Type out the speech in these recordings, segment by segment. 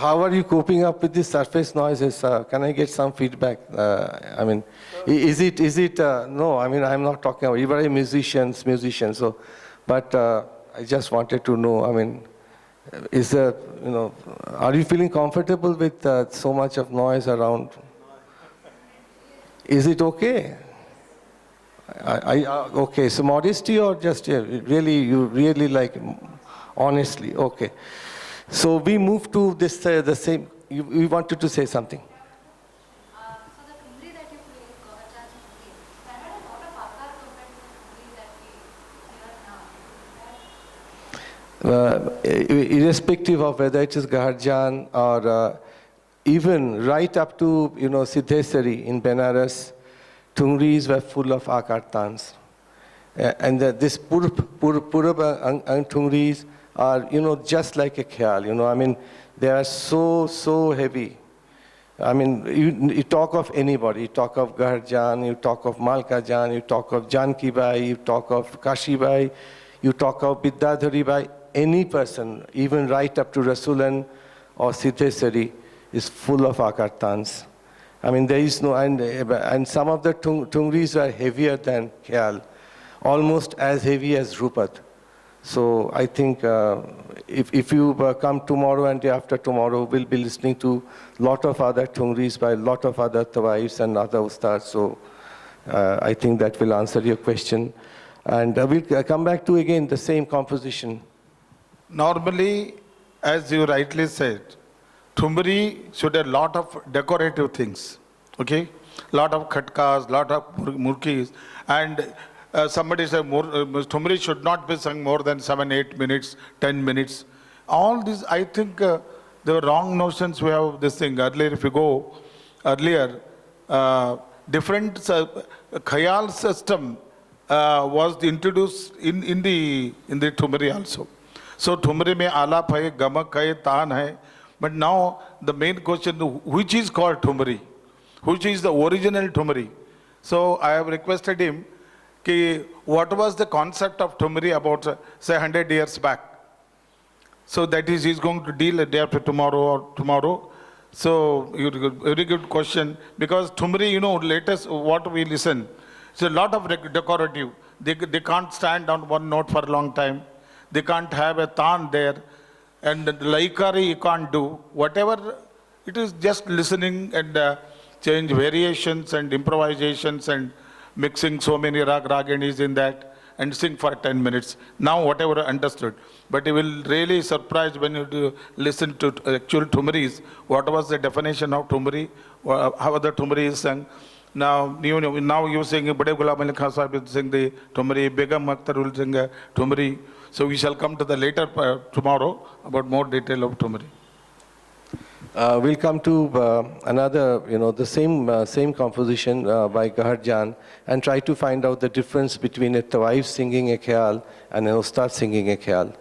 How are you coping up with the surface noises? Can I get some feedback? I mean, is it? No, I mean, I'm not talking about. You are a musician, so, but I just wanted to know. I mean, is there, are you feeling comfortable with so much of noise around? Is it okay? Okay, so modesty or just really, you really like, honestly, okay. So we move to this, the same, you wanted to say something. So the Thumri that you play, Jazz Thumri, that had a lot of aakar compared to the Thumri that we hear now. Irrespective of whether it is Gaharjan or even right up to, Siddhesari in Benares, Thumris were full of akartans. And this Purab and Thumris are, just like a khyal, I mean, they are so heavy. I mean, you talk of anybody, you talk of Gaharjan, you talk of Malkajan, you talk of Janki Bai, you talk of Kashi Bai, you talk of Bidyadhari Bai, any person, even right up to Rasulan or Siddhesari, is full of akartans. I mean, there is no, and some of the Thumris were heavier than khyal, almost as heavy as Rupat. So I think if you come tomorrow and day after tomorrow, we'll be listening to a lot of other Thumris by a lot of other Tawaifs and other Ustads. So I think that will answer your question. And we'll come back to again the same composition. Normally, as you rightly said, Thumri should have a lot of decorative things, okay? Lot of khatkas, lot of murkis, and somebody said Thumri should not be sung more than 7, 8 minutes, 10 minutes. All these, I think, the wrong notions we have this thing. Earlier, if you go earlier, different khayal system was introduced in the Thumri also. So Thumri mein alap hai, gamak hai, taan hai. But now the main question, which is called Thumri? Which is the original Thumri? So I have requested him, what was the concept of Thumri about, say, 100 years back? So that is, he's going to deal a day after tomorrow or tomorrow. So, very good question. Because Thumri, latest what we listen, it's a lot of decorative. They can't stand on one note for a long time. They can't have a taan there. And the laikari you can't do. Whatever, it is just listening and change variations and improvisations and mixing so many raginis in that and sing for 10 minutes. Now whatever understood. But you will really surprised when you listen to actual Thumris. What was the definition of Thumri? How the Thumri is sung? Now you sing, Bade Ghulam Ali Khan Sahib will sing the Thumri, Begum Akhtar will sing Thumri. So we shall come to the later tomorrow about more detail of Thumri. We'll come to another, the same composition by Gaharjan and try to find out the difference between a Tawaif singing a khyal and an Ustad singing a khyal.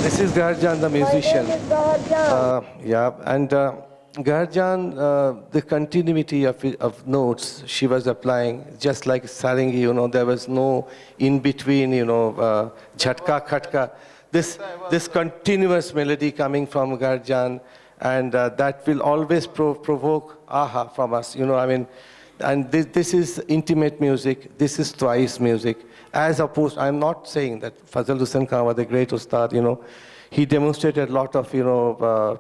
This is Gaharjan, the musician. Gaharjan, the continuity of notes she was applying, just like Sarangi, there was no in between, jhatka, khatka. This continuous melody coming from Gaharjan, and that will always provoke aha from us, And this is intimate music. This is twice music. As opposed, I'm not saying that Fazal Hussain Khan was the great Ustad, He demonstrated a lot of,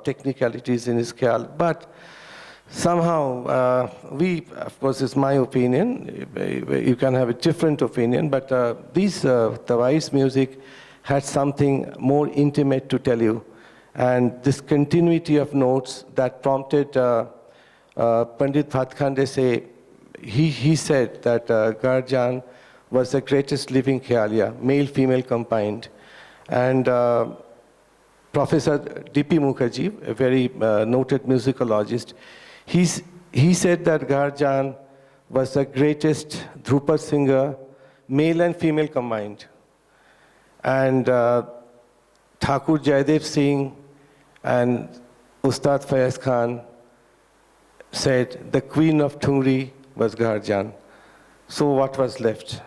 technicalities in his khyal. But somehow, of course, it's my opinion. You can have a different opinion. But these Tawais music had something more intimate to tell you. And this continuity of notes that prompted Pandit Bhatkhande say, he said that Gaharjan was the greatest living khyaliya, male-female combined. And Professor D.P. Mukherjee, a very noted musicologist, he said that Gaharjan was the greatest Dhrupad singer, male and female combined. And Thakur Jaidev Singh and Ustad Faiz Khan said the queen of Thungri was Gaharjan. So what was left?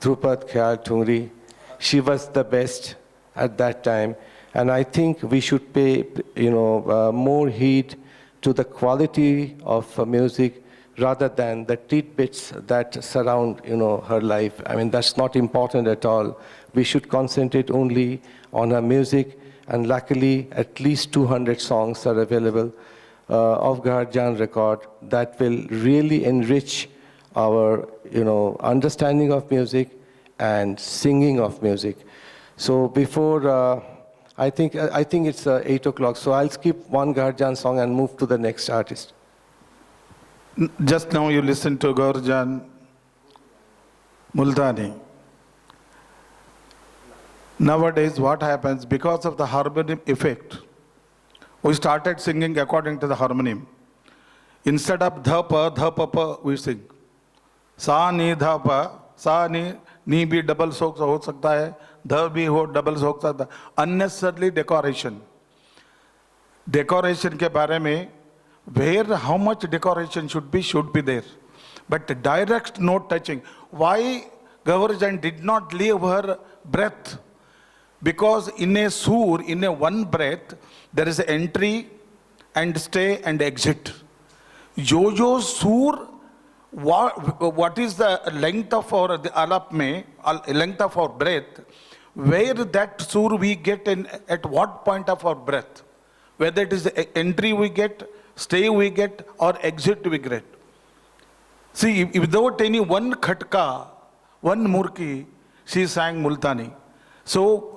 Dhrupad, Khyal, Thungri. She was the best at that time. And I think we should pay, more heed to the quality of music rather than the tidbits that surround, her life. That's not important at all. We should concentrate only on her music. And luckily, at least 200 songs are available of Gharjan record that will really enrich our, understanding of music and singing of music. So before, I think it's 8 o'clock, so I'll skip one Gharjan song and move to the next artist. Just now you listened to Gharjan Multani. Nowadays what happens, because of the harmonium effect, we started singing according to the harmonium. Instead of dha pa pa, we sing. Sa ni dha pa, sa ni भी double हो सकता है, ध भी हो double हो सकता है. Unnecessarily decoration. Decoration के बारे में, where how much decoration should be there. But direct note touching. Why Gavarjan did not leave her breath? Because in a sur, in a one breath, there is entry and stay and exit. Jo sur, what is the length of our the alap mein, length of our breath, where that sur we get in, at what point of our breath, whether it is entry we get, stay we get, or exit we get. See, without any one khatka, one murki, she sang Multani. So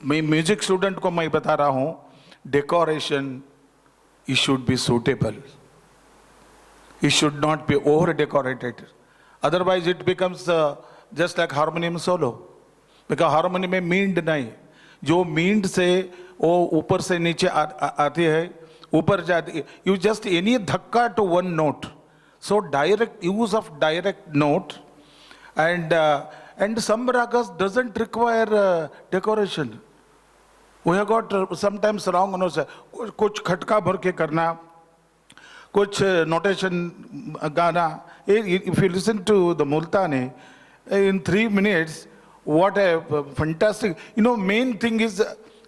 मैं music student को मैं बता रहा हूँ, decoration it should be suitable. It should not be over decorated. Otherwise it becomes just like harmonium solo. Because harmonium में मींड नहीं, जो मींड से वो ऊपर से नीचे आती है, ऊपर जाती, you just any धक्का to one note. So direct use of direct note, and some ragas doesn't require decoration. We have got sometimes wrong notes. कुछ खटका भर के करना, कुछ notation गाना. If you listen to the Multani, in 3 minutes, what a fantastic. Main thing is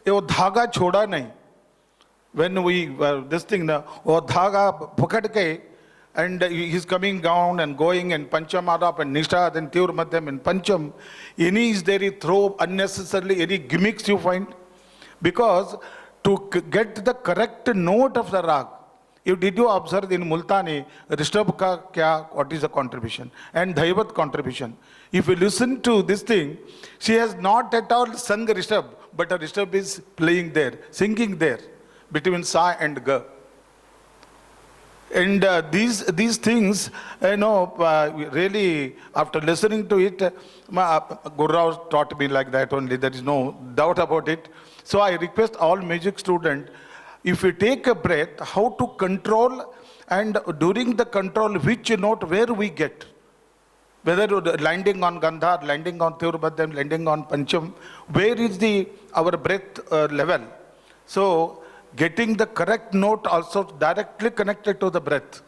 वो धागा छोड़ा नहीं. When we this thing ना, वो धागा पकड़ के, and he's coming down and going and Pancham Adap and Nishtad and Tir Madhyam and Pancham. Any is there, he throw unnecessarily any gimmicks you find. Because to get the correct note of the rag, did you observe in Multani, Rishabh ka kya, what is the contribution? And Dhaivat contribution. If you listen to this thing, she has not at all sung Rishabh, but a Rishabh is playing there, singing there, between Sa and Ga. And these things, really, after listening to it, Guru Rao taught me like that only, there is no doubt about it. So I request all music students, if you take a breath, how to control, and during the control, which note, where we get. Whether landing on Gandhar, landing on Tirubhaddam, landing on Pancham, where is our breath level. So getting the correct note also directly connected to the breath.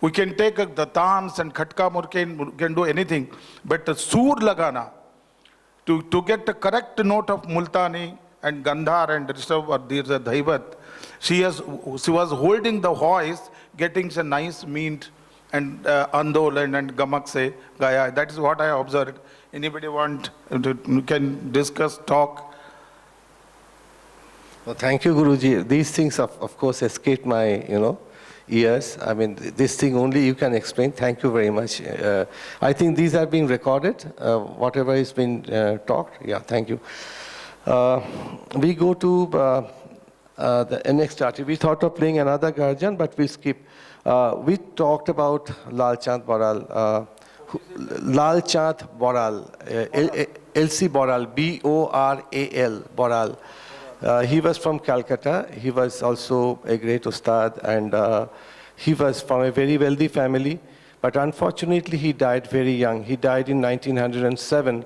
We can take the tans and khatka murke, can do anything, but the sur lagana, to get the correct note of Multani and Gandhar and Rishabh or Dhaivat, she was holding the voice, getting a nice mean and andol and gamak se gaya. That is what I observed. Anybody want to can discuss, talk? Well, thank you, Guruji. These things, of course, escaped my, ears. I mean, this thing only you can explain. Thank you very much. I think these are being recorded, whatever is been talked. Yeah, thank you. We go to the next artist. We thought of playing another Gharjan, but we skip. We talked about Lal Chand Boral. Lal Chand Boral, L.C. Boral, B-O-R-A-L, Boral. He was from Calcutta. He was also a great ustad, and he was from a very wealthy family. But unfortunately, he died very young. He died in 1907,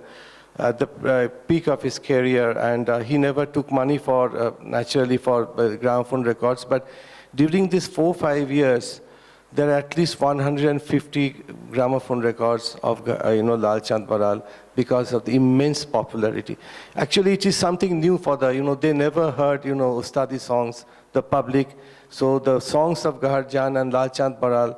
at the peak of his career, and he never took money for, naturally, for gramophone records. But during these 4-5 years, there are at least 150 gramophone records of Lal Chand Boral because of the immense popularity. Actually, it is something new for the, they never heard, Ustadi songs, the public. So the songs of Gharjan and Lal Chand Boral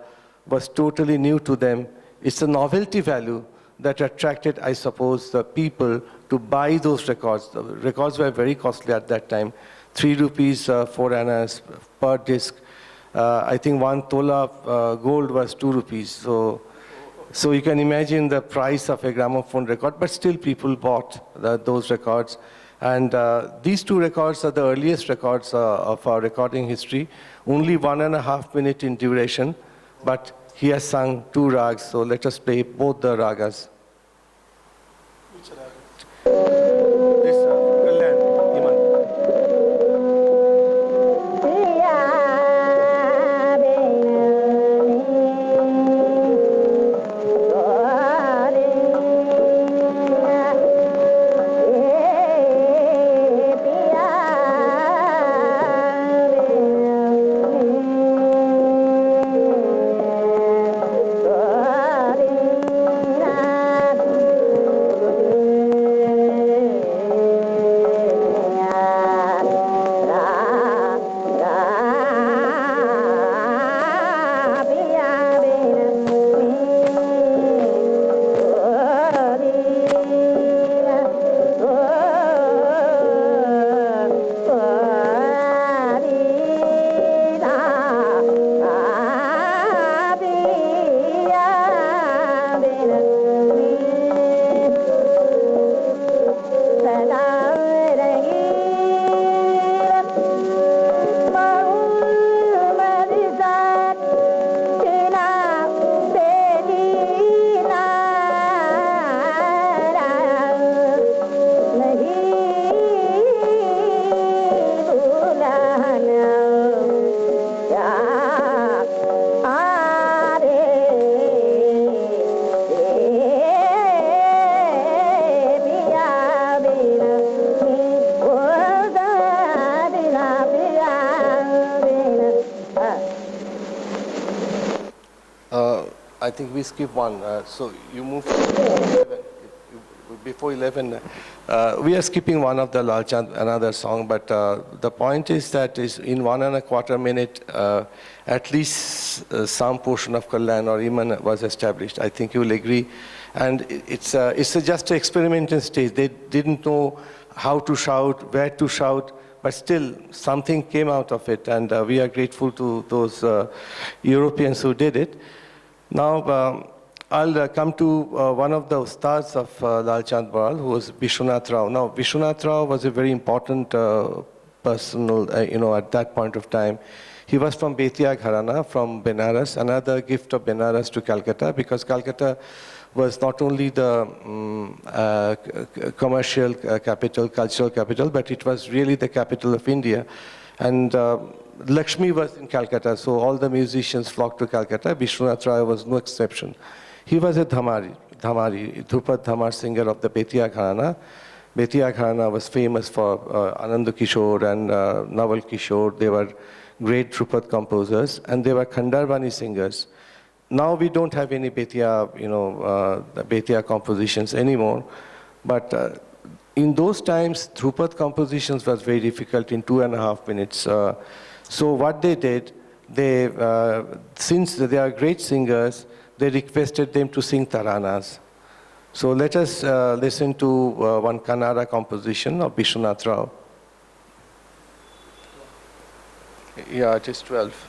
was totally new to them. It's a novelty value that attracted, I suppose, the people to buy those records. The records were very costly at that time. 3 rupees, 4 annas per disc. I think 1 tola of gold was 2 rupees. So you can imagine the price of a gramophone record, but still people bought those records. And these 2 records are the earliest records of our recording history, only 1.5 minutes in duration, but he has sung 2 ragas, so let us play both the ragas. Which raga? This Kalyan, Iman. I think we skip one. So you move to 11. Before 11, we are skipping one of the Lal Chand, another song, but the point is that is in 1.25 minutes, at least some portion of Kalyan or Iman was established. I think you will agree. And it's just an experimental stage. They didn't know how to shout, where to shout, but still something came out of it, and we are grateful to those Europeans who did it. Now, I'll come to one of the ustads of Lal Chand Baral, who was Vishwanath Rao. Now, Vishwanath Rao was a very important person, at that point of time. He was from Betiya Gharana, from Benares, another gift of Benares to Calcutta, because Calcutta was not only the commercial capital, cultural capital, but it was really the capital of India. And Lakshmi was in Calcutta, so all the musicians flocked to Calcutta. Vishwanath Rao was no exception. He was a Dhamari, Dhrupad Dhamar singer of the Betiya Gharana. Betiya Gharana was famous for Anand Kishore and Naval Kishore. They were great Dhrupad composers, and they were Khandarvani singers. Now we don't have any Betiya, Betiya compositions anymore, but in those times, Dhrupad compositions was very difficult in 2.5 minutes. So what they did, since they are great singers, they requested them to sing taranas. So let us listen to one Kannada composition of Vishwanath Rao. Yeah, it is 12.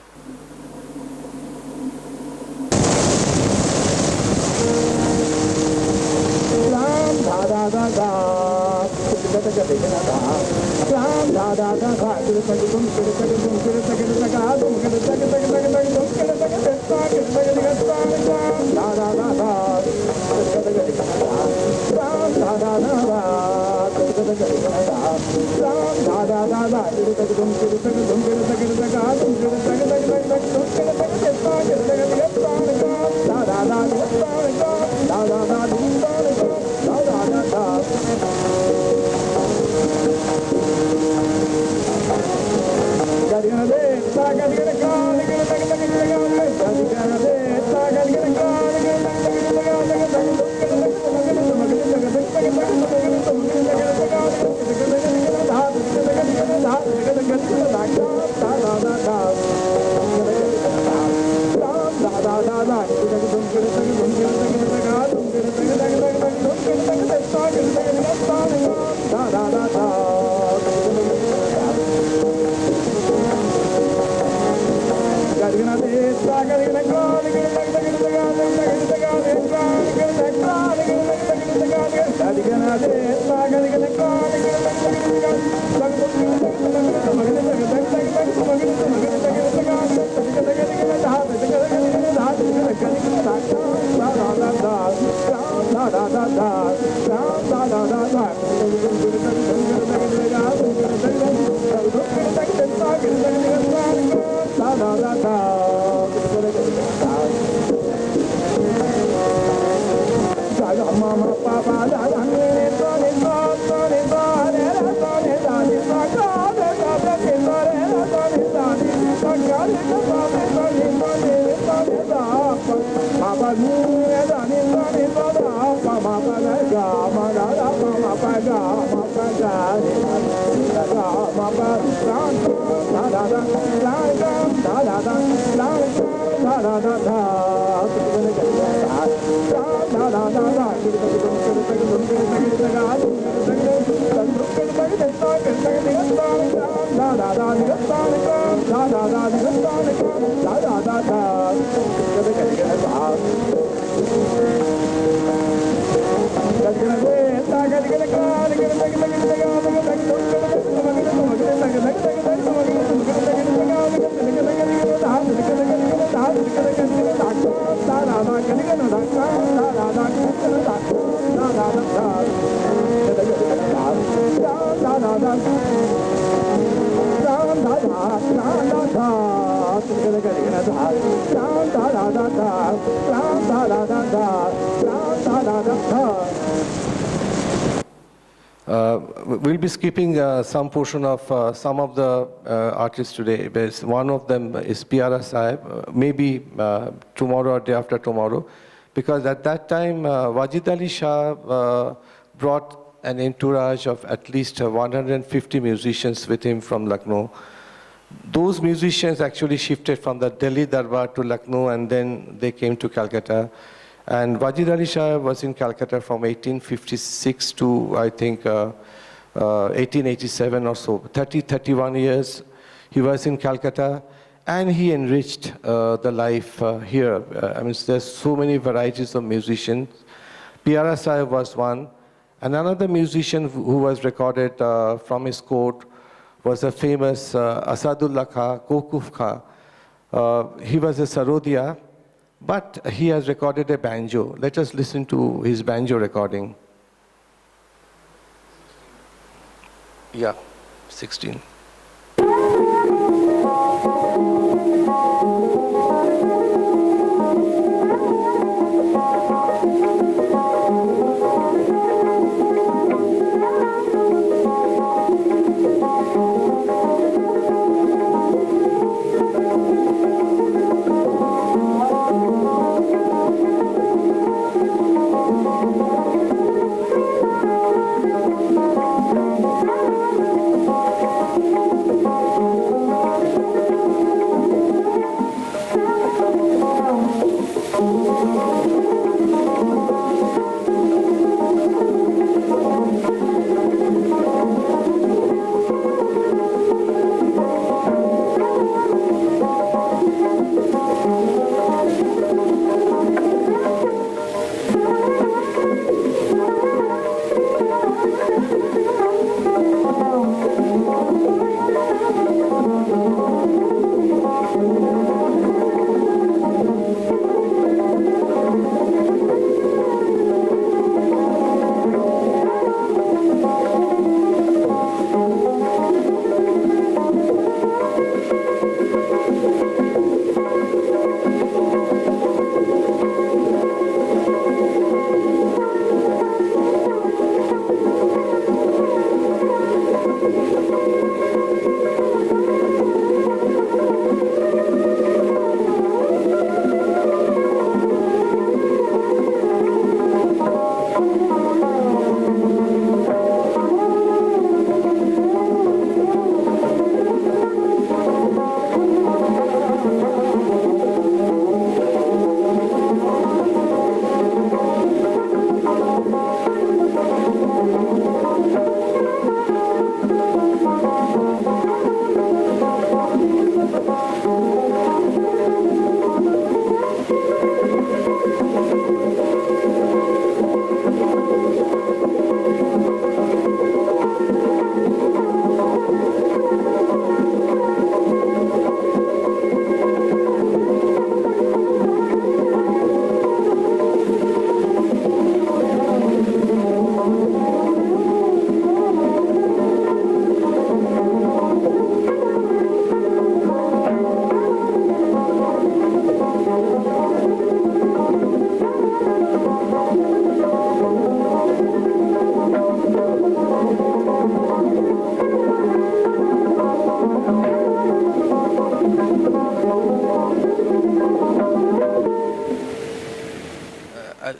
We'll be skipping some portion of some of the artists today. One of them is Piara Sahib, maybe tomorrow or day after tomorrow, because at that time Wajid Ali Shah brought an entourage of at least 150 musicians with him from Lucknow. Those musicians actually shifted from the Delhi Darbar to Lucknow, and then they came to Calcutta. And Wajid Ali Shah was in Calcutta from 1856 to, I think, 1887 or so. 31 years he was in Calcutta, and he enriched the life here. I mean, there's so many varieties of musicians. Piara Sahib was one. And another musician who was recorded from his court was a famous Asadullah Khan, Kokuf Khan. He was a Sarodia, but he has recorded a banjo. Let us listen to his banjo recording. Yeah, 16.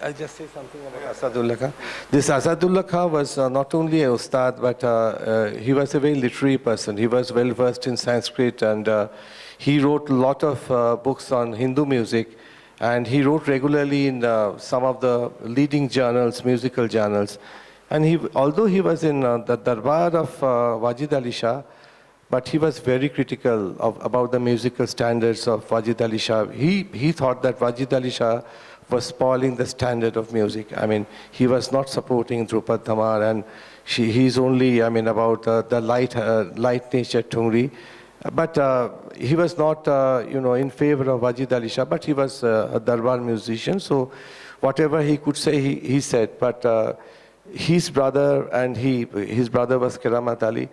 I'll just say something about Asadullah Khan. This Asadullah Khan was not only a ustad, but he was a very literary person. He was well versed in Sanskrit, and he wrote a lot of books on Hindu music. And he wrote regularly in some of the leading journals, musical journals. And although he was in the Darbar of Wajid Ali Shah, but he was very critical about the musical standards of Wajid Ali Shah. He thought that Wajid Ali Shah was spoiling the standard of music. I mean, he was not supporting Drupad Dhamar, and he's only, I mean, about the light nature Tungri. But he was not, in favor of Wajid Ali Shah, but he was a Darbar musician, so whatever he could say, he said. But his brother, and his brother was Keramat Ali,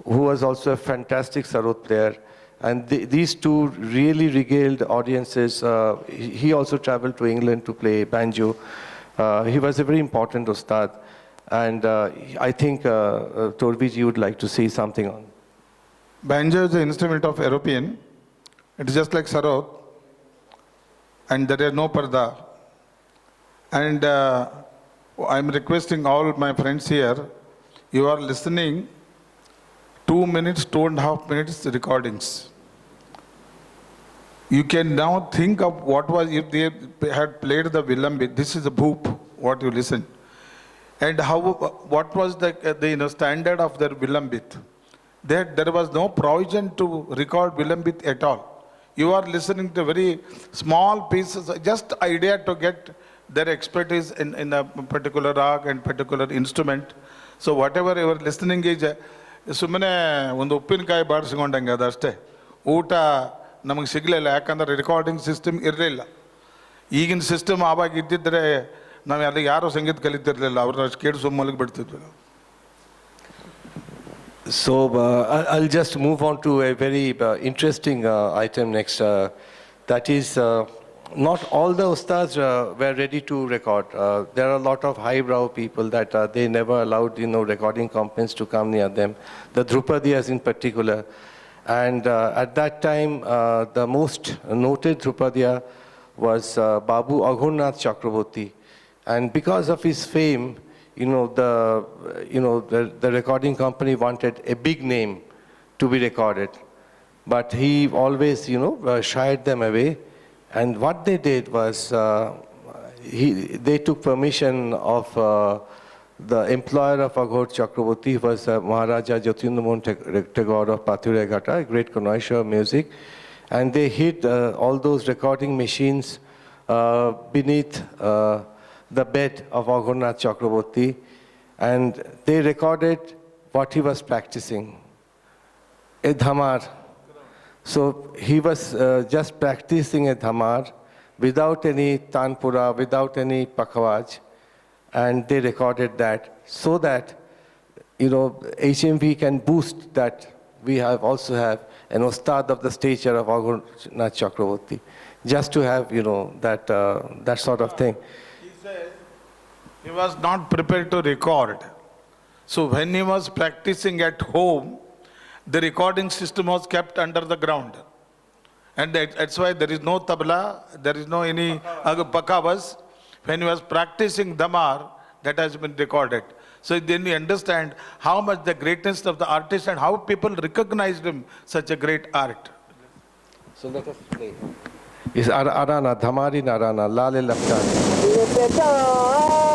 who was also a fantastic sarod player. And these two really regaled audiences. He also traveled to England to play banjo. He was a very important ustad. And I think Torvi would like to say something on. Banjo is an instrument of European. It is just like sarod. And there is no parda. And I'm requesting all my friends here, you are listening 2 minutes, 2.5 minutes recordings. You can now think of what was if they had played the Vilambit. This is the boop, what you listen. And what was the standard of their Vilambit. There was no provision to record Vilambit at all. You are listening to very small pieces, just idea to get their expertise in a particular rag and particular instrument. So whatever you are listening is, ಸುಮ್ಮನೆ ಒಂದು ಉಪ್ಪಿನಕಾಯಿ ಬಾಡಿಸ್ಕೊಂಡಂಗೆ ಅದಷ್ಟೇ. ಊಟ ನಮಗೆ ಸಿಗಲಿಲ್ಲ, ಯಾಕಂದರೆ recording system ಇರಲಿಲ್ಲ. ಈಗಿನ ಸಿಸ್ಟಮ್ ಆವಾಗ ಇದ್ದಿದ್ದರೆ ನಾವು ಅಲ್ಲಿ ಯಾರೂ ಸಂಗೀತ ಕಲಿತಿರಲಿಲ್ಲ, ಅವ್ರನ್ನ ಅಷ್ಟು ಕೇಳಿಸೋ ಮೂಲಕ ಬಿಡ್ತಿದ್ವಿ. So I'll just move on to a very interesting item next. That is, not all the ustads were ready to record. There are a lot of highbrow people that they never allowed, recording companies to come near them. The Drupadiyas in particular. And at that time, the most noted Drupadiya was Babu Aghornath Chakraborty. And because of his fame, the recording company wanted a big name to be recorded. But he always, shied them away. And what they did was, they took permission of the employer of Aghor Chakraborty, was Maharaja Jyotirmohan Tagore of Pathureghata, a great connoisseur of music. And they hid all those recording machines beneath the bed of Aghornath Chakraborty, and they recorded what he was practicing, a dhamar. So he was just practicing a dhamar without any tanpura, without any pakhawaj, and they recorded that so that, HMV can boost that we also have an ustad of the stature of Aghornath Chakraborty, just to have, that sort of thing. He was not prepared to record. So when he was practicing at home, the recording system was kept under the ground. And that's why there is no tabla, there is no any pakavas. When he was practicing dhamar, that has been recorded. So then we understand how much the greatness of the artist and how people recognized him such a great art. So let us play. Is Arana, Dhamari Narana, Lale Laptani.